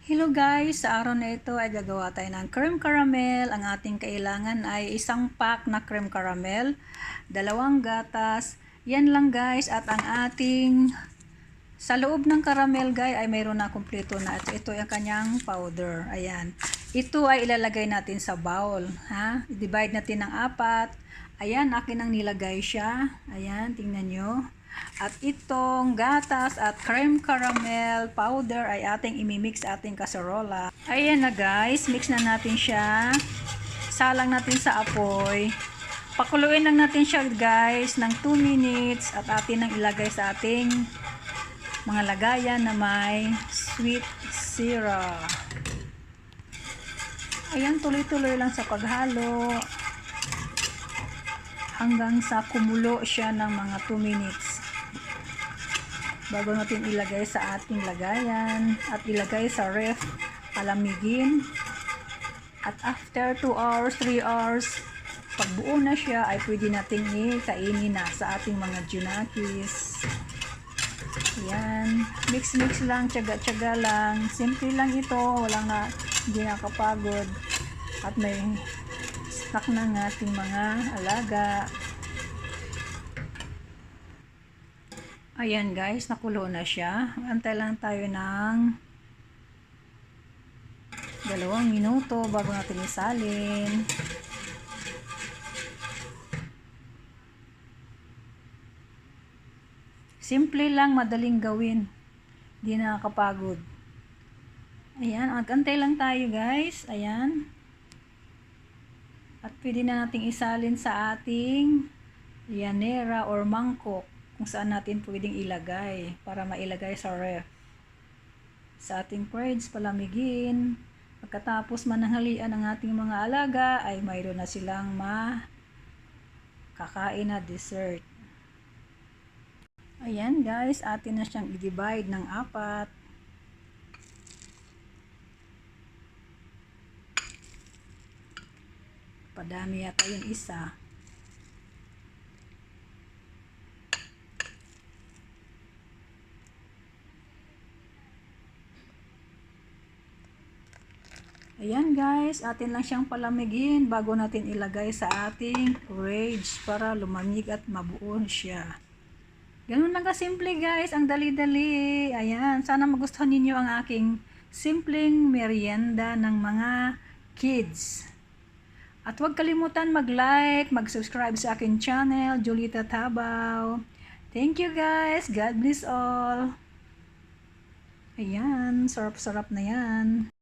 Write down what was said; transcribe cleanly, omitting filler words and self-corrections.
Hello guys! Sa araw na ito ay gagawa tayo ng cream caramel. Ang ating kailangan ay isang pack na cream caramel, 2 gatas. Yan lang guys, at ang ating sa loob ng caramel guys ay mayroon na kumpleto na. Ito ay kanyang powder. Ayan. Ito ay ilalagay natin sa bowl. Ha? I-divide natin ng 4. Ayan, akin ang nilagay siya. Ayan, tingnan nyo. At itong gatas at cream caramel powder ay ating imimix ating kaserola. Ayan na guys, mix na natin siya. Salang natin sa apoy. Pakuluin lang natin siya guys ng 2 minutes at atin ang ilagay sa ating mga lagayan na may sweet syrup. Ayan, tuloy-tuloy lang sa paghalo hanggang sa kumulo siya ng mga 2 minutes. Bago natin ilagay sa ating lagayan at ilagay sa ref, palamigin. At after 2 hours, 3 hours, pag buo na siya ay pwede nating ikainin na sa ating mga junakis. Yan, mix lang, tiyaga lang. Simple lang ito, hindi nakapagod. At may snack ng ating mga alaga. Ayan guys, nakulo na siya. Antay lang tayo ng 2 minuto bago natin isalin. Simple lang, madaling gawin. Hindi nakakapagod. Ayan, antay lang tayo guys. Ayan. At pwede na nating isalin sa ating yanera or mangkok kung saan natin pwedeng ilagay para mailagay sa ref. Sa ating fridge, palamigin. Pagkatapos mananghalian ang ating mga alaga ay mayroon na silang makakain na dessert. Ayan guys, atin na siyang i-divide ng 4. Padami yata yung isa. Ayan guys, atin lang siyang palamigin bago natin ilagay sa ating fridge para lumamig at mabuo siya. Ganun lang kasimple guys, ang dali-dali. Ayan, sana magustuhan ninyo ang aking simpleng merienda ng mga kids. At huwag kalimutan mag-like, mag-subscribe sa aking channel, Julita Tabaw. Thank you guys, God bless all. Ayan, sarap-sarap na yan.